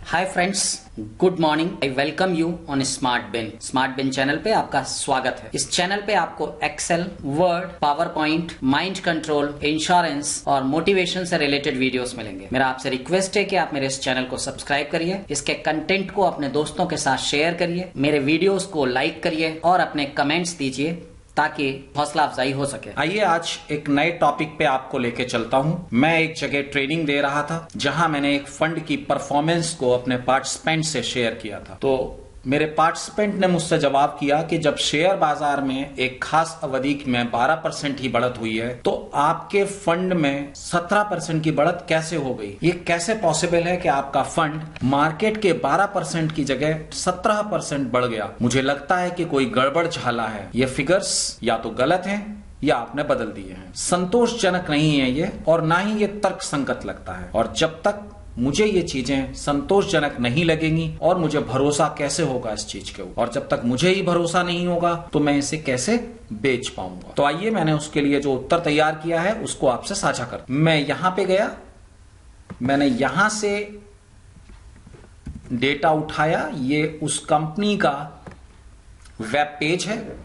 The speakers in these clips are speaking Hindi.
Hi friends, good morning. I welcome you on Smart Bin. Smart Bin channel पे आपका स्वागत है। इस चैनल पे आपको Excel, Word, PowerPoint, mind control, insurance और मोटिवेशन से रिलेटेड वीडियोस मिलेंगे। मेरा आपसे रिक्वेस्ट है कि आप मेरे इस चैनल को सब्सक्राइब करिए, इसके कंटेंट को अपने दोस्तों के साथ शेयर करिए, मेरे वीडियोस को लाइक करिए और अपने कमेंट्स दीजिए ताकि हौसला अफजाई हो सके। आइए आज एक नए टॉपिक पे आपको लेके चलता हूं। मैं एक जगह ट्रेनिंग दे रहा था जहां मैंने एक फंड की परफॉर्मेंस को अपने पार्टिसिपेंट से शेयर किया था। तो मेरे पार्टिसिपेंट ने मुझसे जवाब किया कि जब शेयर बाजार में एक खास अवधि में 12% ही बढ़त हुई है तो आपके फंड में 17% की बढ़त कैसे हो गई। ये कैसे पॉसिबल है कि आपका फंड मार्केट के 12% की जगह 17% बढ़ गया। मुझे लगता है कि कोई गड़बड़ झाला है। ये फिगर्स या तो गलत हैं या आपने बदल दिए हैं। संतोषजनक नहीं है ये, और ना ही ये तर्क संगत लगता है। और जब तक मुझे ये चीजें संतोषजनक नहीं लगेंगी और मुझे भरोसा कैसे होगा इस चीज के ऊपर, और जब तक मुझे ही भरोसा नहीं होगा तो मैं इसे कैसे बेच पाऊंगा। तो आइए मैंने उसके लिए जो उत्तर तैयार किया है उसको आपसे साझा कर। मैं यहां पे गया, मैंने यहां से डेटा उठाया। ये उस कंपनी का वेब पेज है।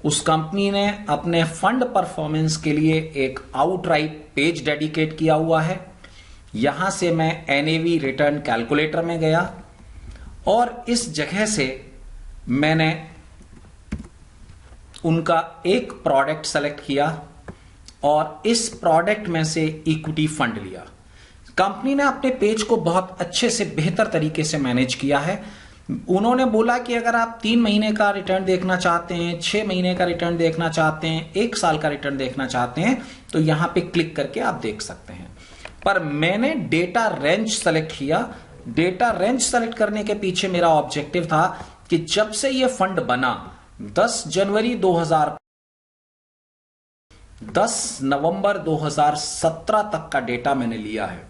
उस कंपनी ने अपने फंड परफॉर्मेंस के लिए एक आउटराइट पेज डेडिकेट किया हुआ है। यहां से मैं एनएवी रिटर्न कैलकुलेटर में गया और इस जगह से मैंने उनका एक प्रोडक्ट सेलेक्ट किया और इस प्रोडक्ट में से इक्विटी फंड लिया। कंपनी ने अपने पेज को बहुत अच्छे से बेहतर तरीके से मैनेज किया है। उन्होंने बोला कि अगर आप 3 महीने का रिटर्न देखना चाहते हैं, 6 महीने का रिटर्न देखना चाहते हैं, 1 साल का रिटर्न देखना चाहते हैं तो यहां पे क्लिक करके आप देख सकते हैं। पर मैंने डेटा रेंज सेलेक्ट किया। डेटा रेंज सेलेक्ट करने के पीछे मेरा ऑब्जेक्टिव था कि जब से यह फंड बना 10 नवंबर 2017 तक का डेटा मैंने लिया है।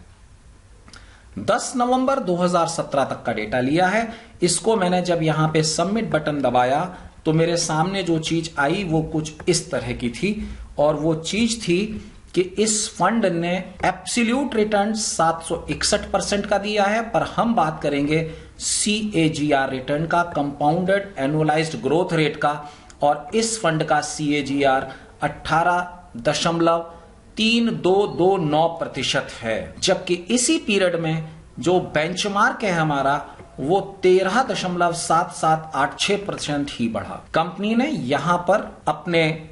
10 नवंबर 2017 तक का डेटा लिया है। इसको मैंने जब यहां पे सबमिट बटन दबाया तो मेरे सामने जो चीज आई वो कुछ इस तरह की थी, और वो चीज थी कि इस फंड ने एब्सोल्यूट रिटर्न 761% का दिया है, पर हम बात करेंगे CAGR रिटर्न का, कंपाउंडेड एनुअलाइज्ड ग्रोथ रेट का, और इस फंड का CAGR 18.3229% है। जबकि इसी पीरियड में जो बेंचमार्क है हमारा वो 13.7786% ही बढ़ा। कंपनी ने यहां पर अपने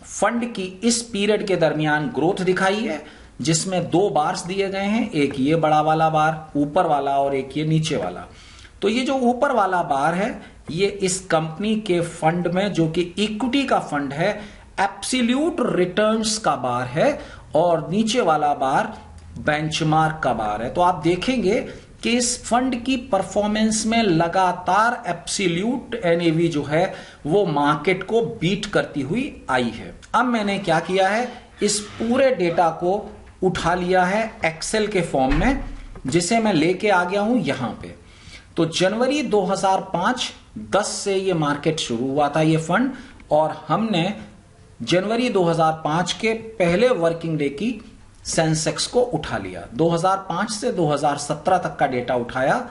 फंड की इस पीरियड के दरमियान ग्रोथ दिखाई है, जिसमें 2 बार्स दिए गए हैं, एक ये बड़ा वाला बार ऊपर वाला और एक ये नीचे वाला। तो ये जो ऊपर वाला बार है ये इस कंपनी के फंड में, जो कि इक्विटी का फंड है, एब्सोल्यूट रिटर्न्स का बार है, और नीचे वाला बार बेंचमार्क का बार है। तो आप देखेंगे कि इस फंड की परफॉर्मेंस में लगातार एब्सोल्यूट एनएवी जो है वो मार्केट को बीट करती हुई आई है। अब मैंने क्या किया है, इस पूरे डेटा को उठा लिया है एक्सेल के फॉर्म में, जिसे मैं लेके आ गया हूं यहां पे। तो जनवरी 2005 10 से ये मार्केट शुरू हुआ था ये फंड, और हमने जनवरी 2005 के पहले वर्किंग डे की सेंसेक्स को उठा लिया। 2005 से 2017 तक का डेटा उठाया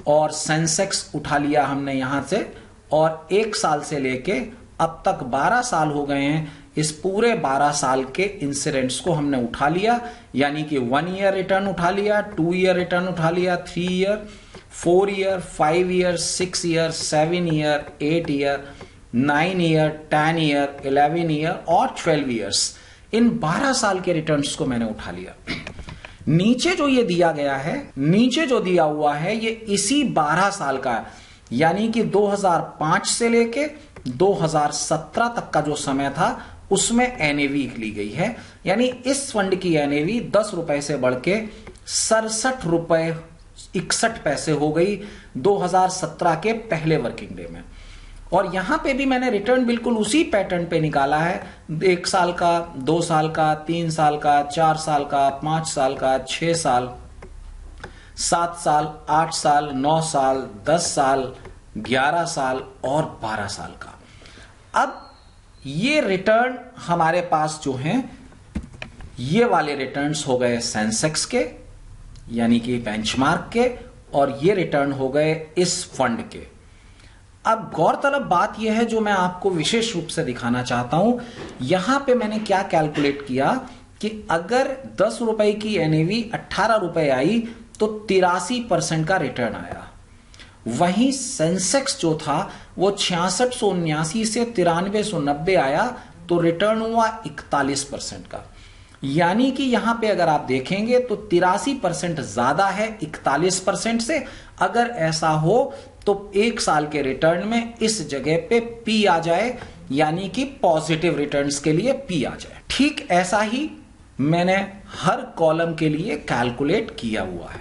और सेंसेक्स उठा लिया हमने यहां से, और 1 साल से लेके अब तक 12 साल हो गए हैं। इस पूरे 12 साल के इंसिडेंट्स को हमने उठा लिया, यानी कि 1 ईयर रिटर्न उठा लिया, 2 ईयर रिटर्न उठा लिया, 3 year, 4 year, 5 year, 6 year, 7 year, 8 year, 9 year, 10 year, 11 year और 12 ईयर्स। इन 12 साल के रिटर्न्स को मैंने उठा लिया। नीचे जो ये दिया गया है, नीचे जो दिया हुआ है ये इसी 12 साल का है, यानी कि 2005 से लेके 2017 तक का जो समय था उसमें एनएवी ली गई है। यानी इस फंड की एनएवी 10 रुपए से बढ़ के 67 रुपए 61 पैसे हो गई 2017 के पहले वर्किंग डे में। और यहां पे भी मैंने रिटर्न बिल्कुल उसी पैटर्न पे निकाला है, 1 साल का, 2 साल का, 3 साल का, 4 साल का, 5 साल का, 6 साल, 7 साल, 8 साल, 9 साल, 10 साल, 11 साल और 12 साल का। अब ये रिटर्न हमारे पास जो हैं ये वाले रिटर्न्स हो गए सेंसेक्स के, यानी कि बेंचमार्क के, और ये रिटर्न हो गए इस फंड के। अब गौरतलब बात यह है जो मैं आपको विशेष रूप से दिखाना चाहता हूं, यहां पे मैंने क्या कैलकुलेट किया कि अगर 10 रुपए की एनएवी 18 रुपए आई तो 83% का रिटर्न आया। वहीं सेंसेक्स जो था वो 6679 से 9390 आया तो रिटर्न हुआ 41% का। यानी कि यहां पे अगर आप देखेंगे तो 83% ज्यादा है 41% से। अगर ऐसा हो तो एक साल के रिटर्न में इस जगह पे पी आ जाए, यानी कि पॉजिटिव रिटर्न्स के लिए पी आ जाए। ठीक ऐसा ही मैंने हर कॉलम के लिए कैलकुलेट किया हुआ है।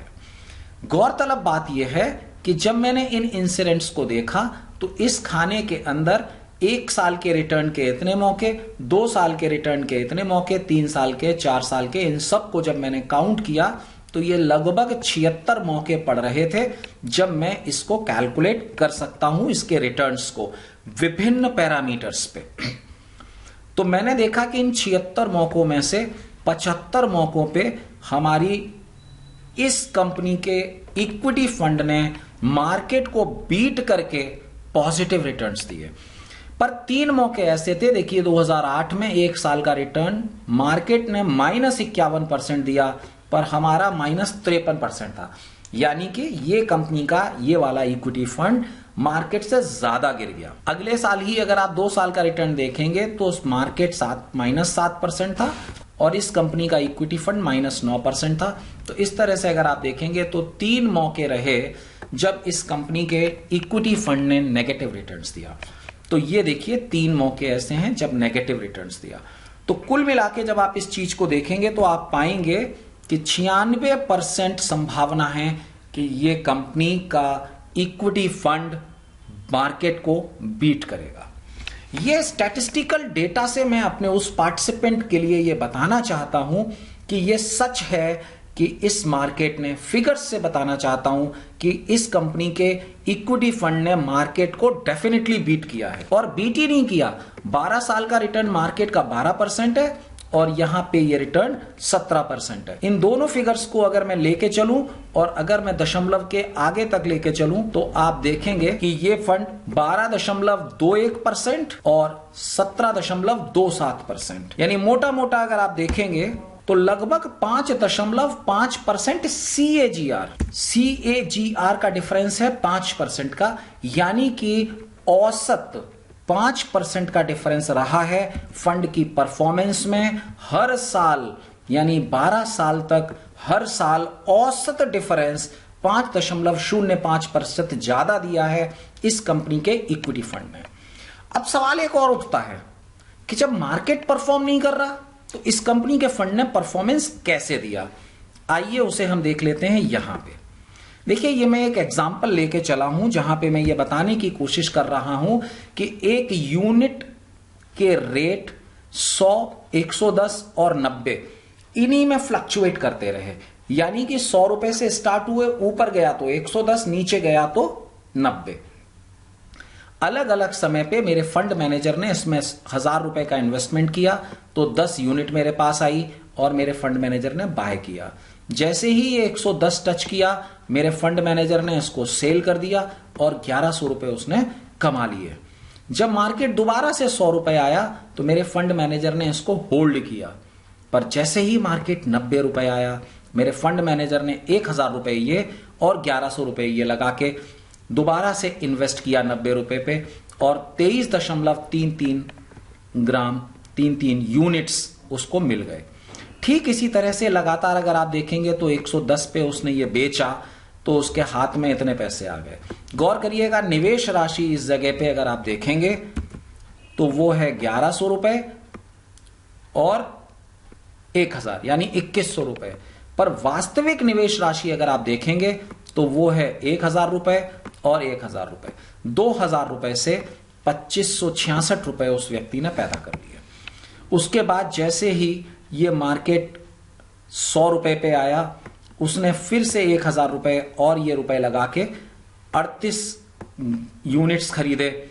गौरतलब बात यह है कि जब मैंने इन इंसिडेंट्स को देखा तो इस खाने के अंदर 1 साल के रिटर्न के इतने मौके, 2 साल के रिटर्न के इतने मौके, 3 साल के, 4 साल के, इन सब को जब मैंने काउंट किया तो ये लगभग 76 मौके पड़ रहे थे जब मैं इसको कैलकुलेट कर सकता हूं, इसके रिटर्न्स को विभिन्न पैरामीटर्स पे। तो मैंने देखा कि इन 76 मौकों में से 75 मौकों पे हमारी इस कंपनी के इक्विटी फंड ने मार्केट को बीट करके पॉजिटिव रिटर्न्स दिए। पर 3 मौके ऐसे थे, देखिए 2008 में 1 साल का रिटर्न मार्केट ने -51% दिया पर हमारा -53% था। यानी कि ये कंपनी का ये वाला इक्विटी फंड मार्केट से ज्यादा गिर गया। अगले साल ही अगर आप 2 साल का रिटर्न देखेंगे तो मार्केट -7% था और इस कंपनी का इक्विटी फंड -9% था। तो इस तरह से अगर आप देखेंगे तो 3 मौके रहे जब इस कंपनी के इक्विटी फंड ने नेगेटिव रिटर्न्स दिया। तो ये देखिए 3 मौके ऐसे हैं जब नेगेटिव रिटर्न्स दिया। तो कुल मिला के जब आप इस चीज को देखेंगे तो आप पाएंगे कि 96% संभावना है कि ये कंपनी का इक्विटी फंड मार्केट को बीट करेगा। ये स्टैटिस्टिकल डेटा से मैं अपने उस पार्टिसिपेंट के लिए ये बताना चाहता हूं कि ये सच है कि इस मार्केट ने, फिगर्स से बताना चाहता हूं कि इस कंपनी के इक्विटी फंड ने मार्केट को डेफिनेटली बीट किया है। और बीट ही नहीं किया, 12 साल का रिटर्न मार्केट का 12% है और यहां पे ये रिटर्न 17% है। इन दोनों फिगर्स को अगर मैं लेके चलूं और अगर मैं दशमलव के आगे तक लेके चलूं तो आप देखेंगे कि ये फंड 12.21% और 17.27%, यानी मोटा मोटा अगर आप देखेंगे तो लगभग 5.5% CAGR का डिफरेंस है 5% का, यानी कि औसत 5% का डिफरेंस रहा है फंड की परफॉर्मेंस में हर साल, यानी 12 साल तक हर साल औसत डिफरेंस 5.05% ज्यादा दिया है इस कंपनी के इक्विटी फंड ने। अब सवाल एक और उठता है कि जब मार्केट परफॉर्म नहीं कर रहा तो इस कंपनी के फंड ने परफॉर्मेंस कैसे दिया। आइए उसे हम देख लेते हैं। यहां पे देखिए, ये मैं एक एग्जांपल लेके चला हूं जहां पे मैं ये बताने की कोशिश कर रहा हूं कि एक यूनिट के रेट 100, 110 और 90 इन्हीं में फ्लक्चुएट करते रहे। यानी कि 100 रुपए से स्टार्ट हुए, ऊपर गया तो 110, नीचे गया तो 90। अलग अलग समय पे मेरे फंड मैनेजर ने इसमें 1000 रुपए का इन्वेस्टमेंट किया तो 10 यूनिट मेरे पास आई और मेरे फंड मैनेजर ने बाय किया। जैसे ही ये 110 टच किया, मेरे फंड मैनेजर ने इसको सेल कर दिया और 1100 रुपए उसने कमा लिए। जब मार्केट दोबारा से 100 रुपए आया तो मेरे फंड मैनेजर ने इसको होल्ड किया, पर जैसे ही मार्केट 90 रुपए आया, मेरे फंड मैनेजर ने 1000 रुपए ये और 1100 रुपए ये लगा के दोबारा से इन्वेस्ट किया 90 रुपए पे और 23.33 ग्राम 33 यूनिट्स उसको मिल गए। ठीक इसी तरह से लगातार अगर आप देखेंगे तो 110 पे उसने ये बेचा तो उसके हाथ में इतने पैसे आ गए। गौर करिएगा, निवेश राशि इस जगह पे अगर आप देखेंगे तो वो है 1100 रुपए और 1000, यानी 2100 रुपए। पर वास्तविक निवेश राशि अगर आप देखेंगे तो वो है 1000 रुपए और 1000 रुपए। 2000 रुपए से 2566 रुपए उस व्यक्ति ने पैदा कर लिए। उसके बाद जैसे ही ये मार्केट 100 रुपए पे आया, उसने फिर से 1000 रुपए और ये रुपए लगा के 38 यूनिट्स खरीदे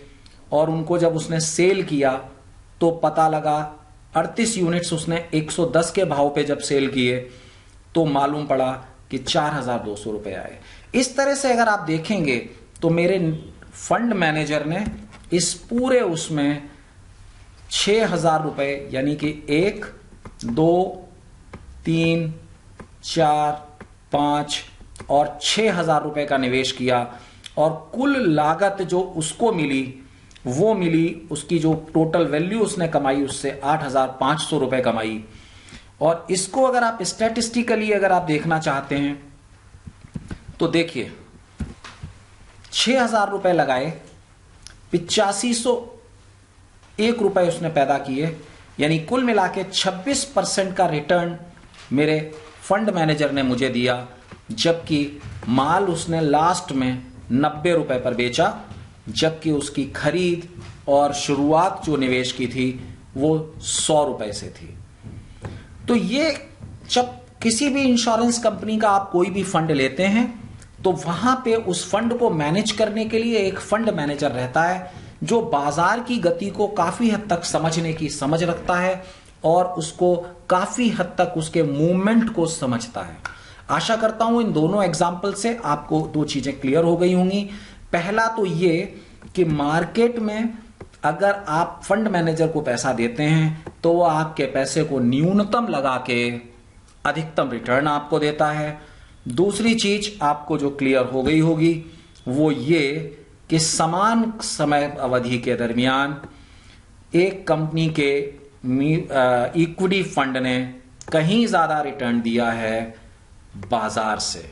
और उनको जब उसने सेल किया तो पता लगा 38 यूनिट्स उसने 110 के भाव पे जब सेल किए तो मालूम पड़ा कि 4200 रुपए आए। इस तरह से अगर आप देखेंगे तो मेरे फंड मैनेजर ने इस पूरे उसमें 6,000 रुपए यानी कि 1, 2, 3, 4, 5 और 6,000 रुपए का निवेश किया और कुल लागत जो उसको मिली वो मिली, उसकी जो टोटल वैल्यू उसने कमाई उससे 8,500 रुपए कमाई। और इसको अगर आप स्टैटिस्टिकली अगर आप देखना चाहते हैं तो देखिए 6,000 रुपए लगाए, 8501 रुपए उसने पैदा किए, यानी कुल मिला के 26% का रिटर्न मेरे फंड मैनेजर ने मुझे दिया, जबकि माल उसने लास्ट में 90 रुपए पर बेचा, जबकि उसकी खरीद और शुरुआत जो निवेश की थी वो 100 रुपए से थी। तो ये जब किसी भी इंश्योरेंस कंपनी का आप कोई भी फंड लेते हैं तो वहां पे उस फंड को मैनेज करने के लिए एक फंड मैनेजर रहता है जो बाजार की गति को काफी हद तक समझने की समझ रखता है और उसको काफी हद तक उसके मूवमेंट को समझता है। आशा करता हूं इन दोनों एग्जाम्पल से आपको दो चीजें क्लियर हो गई होंगी। पहला तो ये कि मार्केट में अगर आप फंड मैनेजर को पैसा देते हैं तो वो आपके पैसे को न्यूनतम लगा के अधिकतम रिटर्न आपको देता है। दूसरी चीज आपको जो क्लियर हो गई होगी वो ये कि समान समय अवधि के दरमियान एक कंपनी के इक्विटी फंड ने कहीं ज्यादा रिटर्न दिया है बाजार से,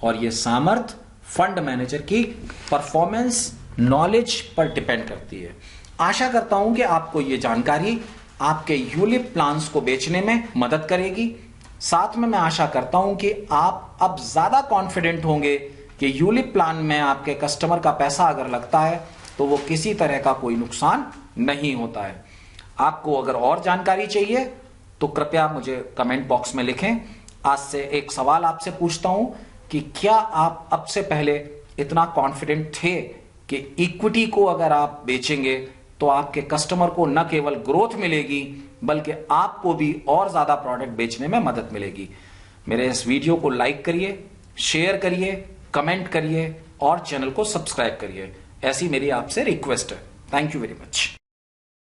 और ये सामर्थ्य फंड मैनेजर की परफॉर्मेंस नॉलेज पर डिपेंड करती है। आशा करता हूं कि आपको ये जानकारी आपके यूलिप प्लान्स को बेचने में मदद करेगी। साथ में मैं आशा करता हूं कि आप अब ज्यादा कॉन्फिडेंट होंगे कि यूलिप प्लान में आपके कस्टमर का पैसा अगर लगता है तो वो किसी तरह का कोई नुकसान नहीं होता है। आपको अगर और जानकारी चाहिए तो कृपया मुझे कमेंट बॉक्स में लिखें। आज से एक सवाल आपसे पूछता हूं कि क्या आप अब से पहले इतना कॉन्फिडेंट थे कि इक्विटी को अगर आप बेचेंगे तो आपके कस्टमर को न केवल ग्रोथ मिलेगी बल्कि आपको भी और ज्यादा प्रोडक्ट बेचने में मदद मिलेगी। मेरे इस वीडियो को लाइक करिए, शेयर करिए, कमेंट करिए और चैनल को सब्सक्राइब करिए। ऐसी मेरी आपसे रिक्वेस्ट है। Thank you very much.